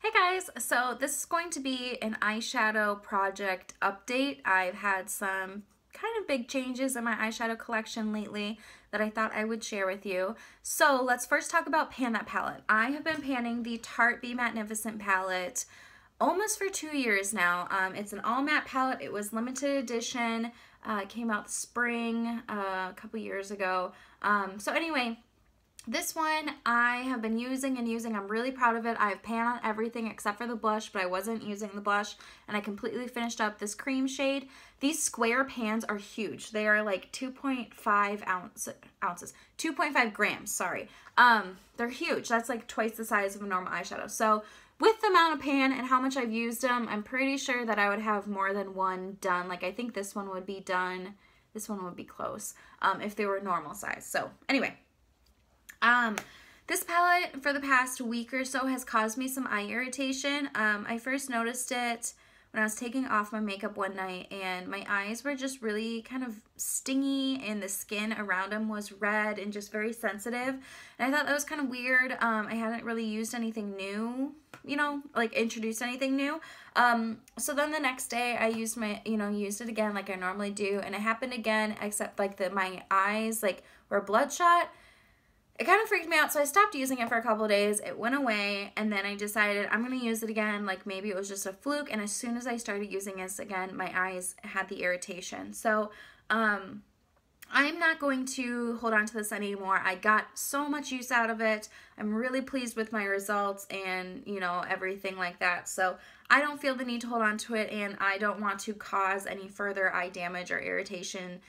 Hey guys, so this is going to be an eyeshadow project update. I've had some kind of big changes in my eyeshadow collection lately that I thought I would share with you. So let's first talk about Pan That palette. I have been panning the Tarte Be Magnificent palette almost for 2 years now. It's an all matte palette. It was limited edition. It came out spring a couple years ago. So anyway, this one I have been using and using. I'm really proud of it. I've panned on everything except for the blush, but I wasn't using the blush, and I completely finished up this cream shade. These square pans are huge. They are like 2.5 ounces, 2.5 grams, sorry. They're huge. That's like twice the size of a normal eyeshadow. So with the amount of pan and how much I've used them, I'm pretty sure that I would have more than one done. Like I think this one would be done. This one would be close if they were normal size. So anyway. This palette for the past week or so has caused me some eye irritation. I first noticed it when I was taking off my makeup one night, and my eyes were just really kind of stingy, and the skin around them was red and just very sensitive. And I thought that was kind of weird. I hadn't really used anything new, like introduced anything new. So then the next day I used used it again like I normally do, and it happened again, except like my eyes like were bloodshot. It kind of freaked me out, so I stopped using it for a couple of days. It went away, and then I decided I'm going to use it again. Like maybe it was just a fluke, and as soon as I started using this again, my eyes had the irritation. So I'm not going to hold on to this anymore. I got so much use out of it. I'm really pleased with my results and, everything like that. So I don't feel the need to hold on to it, and I don't want to cause any further eye damage or irritation.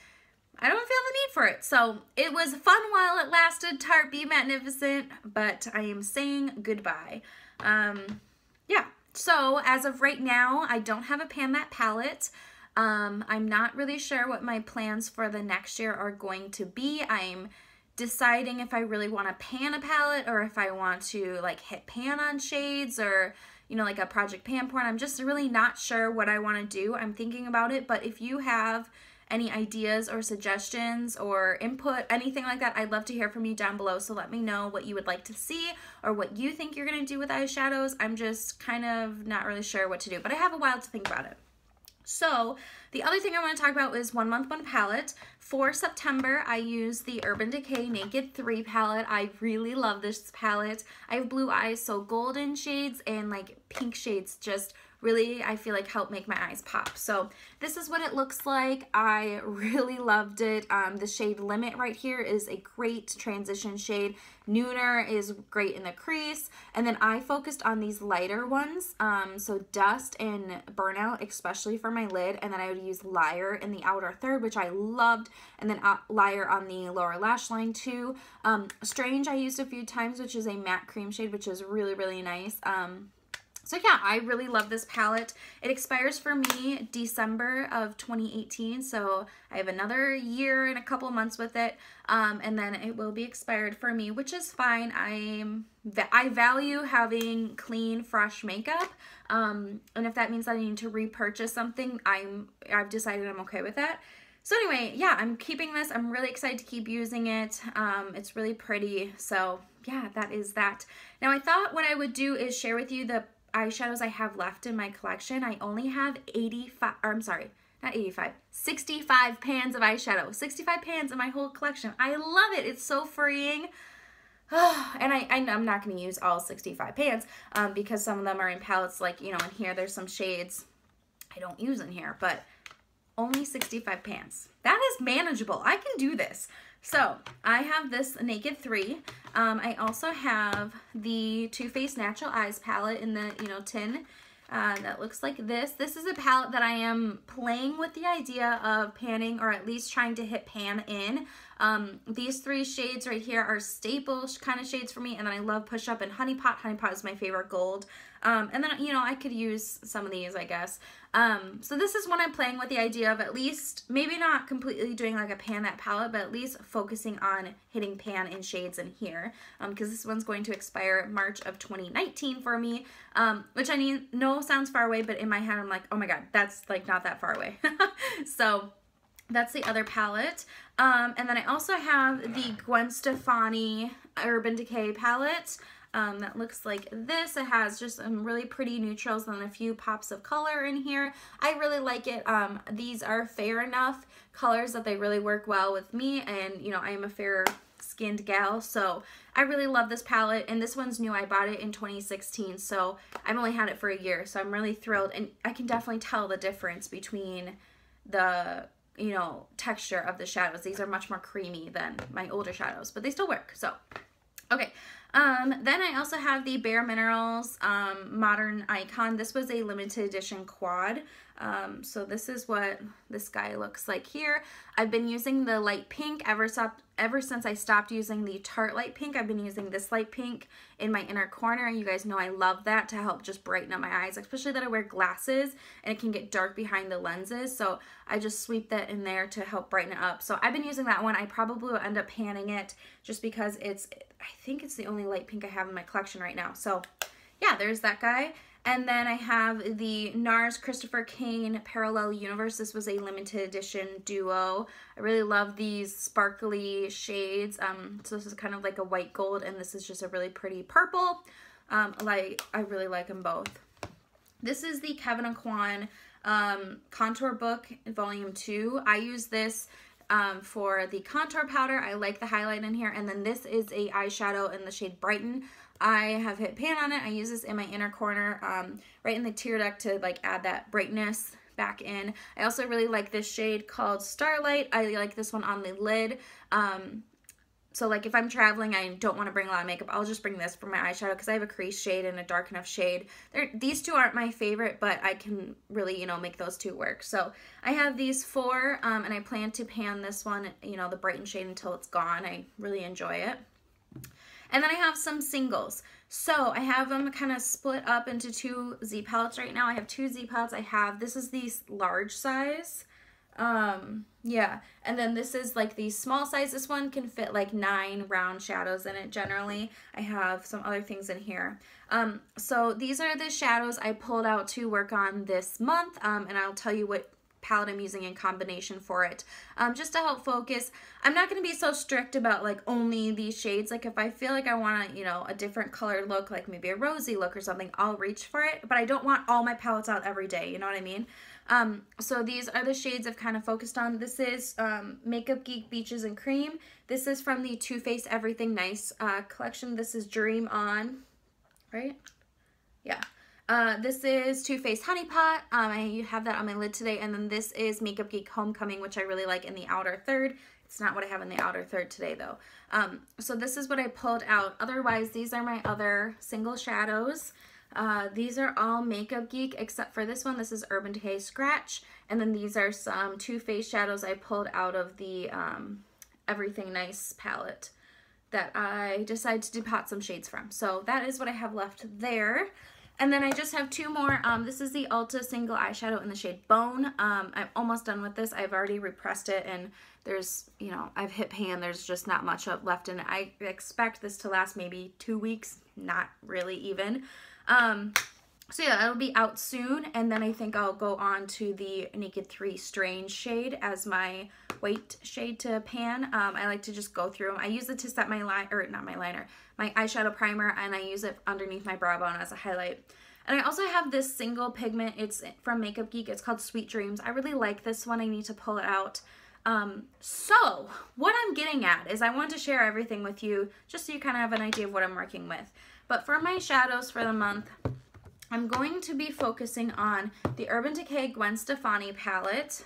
I don't feel the need for it. So it was fun while it lasted, Tarte Be Magnificent, but I am saying goodbye. Yeah, so as of right now, I don't have a Pan That palette. I'm not really sure what my plans for the next year are going to be. I'm deciding if I really want to pan a palette or if I want to like hit pan on shades or like a project pan porn. I'm just really not sure what I want to do. I'm thinking about it, but if you have any ideas or suggestions or input, anything like that, I'd love to hear from you down below. So let me know what you would like to see or what you think you're going to do with eyeshadows. I'm just kind of not really sure what to do, but I have a while to think about it. So the other thing I want to talk about is 1 Month 1 palette. For September, I used the Urban Decay Naked 3 palette. I really love this palette. I have blue eyes, so golden shades and like pink shades just really, I feel like, help make my eyes pop. So this is what it looks like. I really loved it. The shade Limit right here is a great transition shade. Nooner is great in the crease. And then I focused on these lighter ones. So Dust and Burnout, especially for my lid. And then I would use Liar in the outer third, which I loved. And then Liar on the lower lash line too. Strange I used a few times, which is a matte cream shade, which is really, really nice. So yeah, I really love this palette. It expires for me December of 2018, so I have another year and a couple months with it, and then it will be expired for me, which is fine. I value having clean, fresh makeup, and if that means I need to repurchase something, I've decided I'm okay with that. So anyway, yeah, I'm keeping this. I'm really excited to keep using it. It's really pretty, so yeah, that is that. Now I thought what I would do is share with you the eyeshadows I have left in my collection. I only have 65 pans of eyeshadow. 65 pans in my whole collection. I love it. It's so freeing. And I'm not going to use all 65 pans because some of them are in palettes, like, in here there's some shades I don't use in here, but only 65 pans. That is manageable. I can do this. So I have this Naked 3. I also have the Too Faced Natural Eyes palette in the tin that looks like this. This is a palette that I am playing with the idea of panning, or at least trying to hit pan in. These 3 shades right here are staple kind of shades for me, and then I love Push Up and Honey Pot. Honey Pot is my favorite gold. And then, I could use some of these, I guess. So this is when I'm playing with the idea of at least, maybe not completely doing like a Pan That palette, but at least focusing on hitting pan in shades in here. Because this one's going to expire March of 2019 for me, which I know sounds far away, but in my head I'm like, oh my god, that's like not that far away. So that's the other palette. And then I also have the Gwen Stefani Urban Decay palette. that looks like this. It has just some really pretty neutrals and a few pops of color in here. I really like it. These are fair enough colors that they really work well with me, and you know, I am a fair skinned gal, so I really love this palette, and this one's new. I bought it in 2016, so I've only had it for a year, so I'm really thrilled, and I can definitely tell the difference between the, you know, texture of the shadows. These are much more creamy than my older shadows, but they still work. So okay, then I also have the Bare Minerals Modern Icon. This was a limited edition quad. So this is what this guy looks like here. I've been using the light pink ever since I stopped using the Tarte light pink. I've been using this light pink in my inner corner. You guys know I love that to help just brighten up my eyes, especially that I wear glasses and it can get dark behind the lenses. So I just sweep that in there to help brighten it up. So I've been using that one. I probably will end up panning it just because I think it's the only light pink I have in my collection right now. So yeah, there's that guy. And then I have the NARS Christopher Kane Parallel Universe. This was a limited edition duo. I really love these sparkly shades. So this is kind of like a white gold, and this is just a really pretty purple. I really like them both. This is the Kevyn Aucoin Contour Book Volume 2. I use this for the contour powder. I like the highlight in here. And then this is a eyeshadow in the shade Brighten. I have hit pan on it. I use this in my inner corner, right in the tear duct to like add that brightness back in. I also really like this shade called Starlight. I like this one on the lid. So like if I'm traveling, I don't want to bring a lot of makeup, I'll just bring this for my eyeshadow because I have a crease shade and a dark enough shade. These two aren't my favorite, but I can really, you know, make those two work. So I have these four, and I plan to pan this one, you know, the Brighten shade until it's gone. I really enjoy it. And then I have some singles. So I have them kind of split up into two Z palettes right now. I have two Z palettes. This is the large size. Yeah, and then this is like the small size. This one can fit like 9 round shadows in it generally. I have some other things in here. So these are the shadows I pulled out to work on this month, and I'll tell you what palette I'm using in combination for it, just to help focus. I'm not going to be so strict about like only these shades. Like if I feel like I want, you know, a different colored look, like maybe a rosy look or something, I'll reach for it, but I don't want all my palettes out every day, you know what I mean? So these are the shades I've kind of focused on. This is Makeup Geek Beaches and Cream. This is from the Too Faced Everything Nice collection. This is Dream On, right? Yeah. This is Too Faced Honey Pot. I have that on my lid today. And then this is Makeup Geek Homecoming, which I really like, in the outer third. It's not what I have in the outer third today though. So this is what I pulled out. Otherwise, these are my other single shadows. These are all Makeup Geek except for this one. This is Urban Decay Scratch. And then these are some Too Faced shadows I pulled out of the Everything Nice palette that I decided to depot some shades from. So that is what I have left there. And then I just have two more. This is the Ulta single eyeshadow in the shade Bone. I'm almost done with this. I've already repressed it, and there's, you know, I've hit pan. There's just not much left in it. I expect this to last maybe 2 weeks, not really even. So yeah, that'll be out soon, and then I think I'll go on to the Naked 3 Strange shade as my white shade to pan. I like to just go through them. I use it to set my my eyeshadow primer, and I use it underneath my brow bone as a highlight. And I also have this single pigment. It's from Makeup Geek. It's called Sweet Dreams. I really like this one. I need to pull it out. So what I'm getting at is I want to share everything with you just so you kind of have an idea of what I'm working with. But for my shadows for the month, I'm going to be focusing on the Urban Decay Gwen Stefani palette,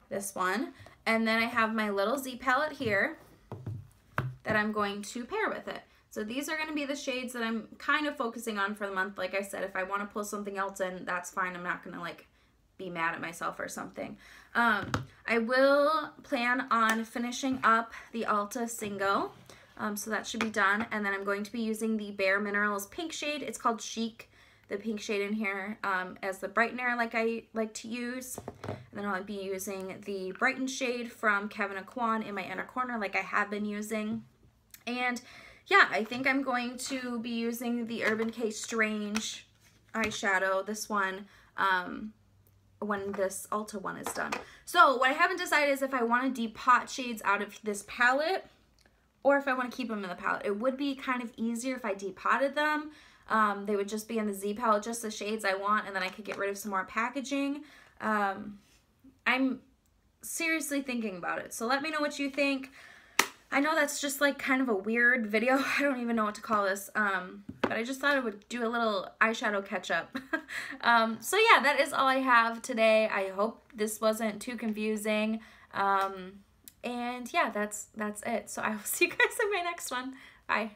this one, and then I have my little Z palette here that I'm going to pair with it. So these are going to be the shades that I'm kind of focusing on for the month. Like I said, if I want to pull something else in, that's fine. I'm not going to like be mad at myself or something. I will plan on finishing up the Ulta single. So that should be done. And then I'm going to be using the Bare Minerals pink shade. It's called Chic, the pink shade in here, as the brightener like I like to use. And then I'll be using the Brighten shade from Kevyn Aucoin in my inner corner like I have been using. And yeah, I think I'm going to be using the Urban Decay Strange eyeshadow, this one, when this Ulta one is done. So what I haven't decided is if I want to depot shades out of this palette or if I want to keep them in the palette. It would be kind of easier if I depotted them. They would just be in the Z palette, just the shades I want, and then I could get rid of some more packaging. I'm seriously thinking about it, so let me know what you think. I know that's just like kind of a weird video. I don't even know what to call this, but I just thought I would do a little eyeshadow catch up. So yeah, that is all I have today. I hope this wasn't too confusing. And yeah, that's it. So I will see you guys in my next one. Bye.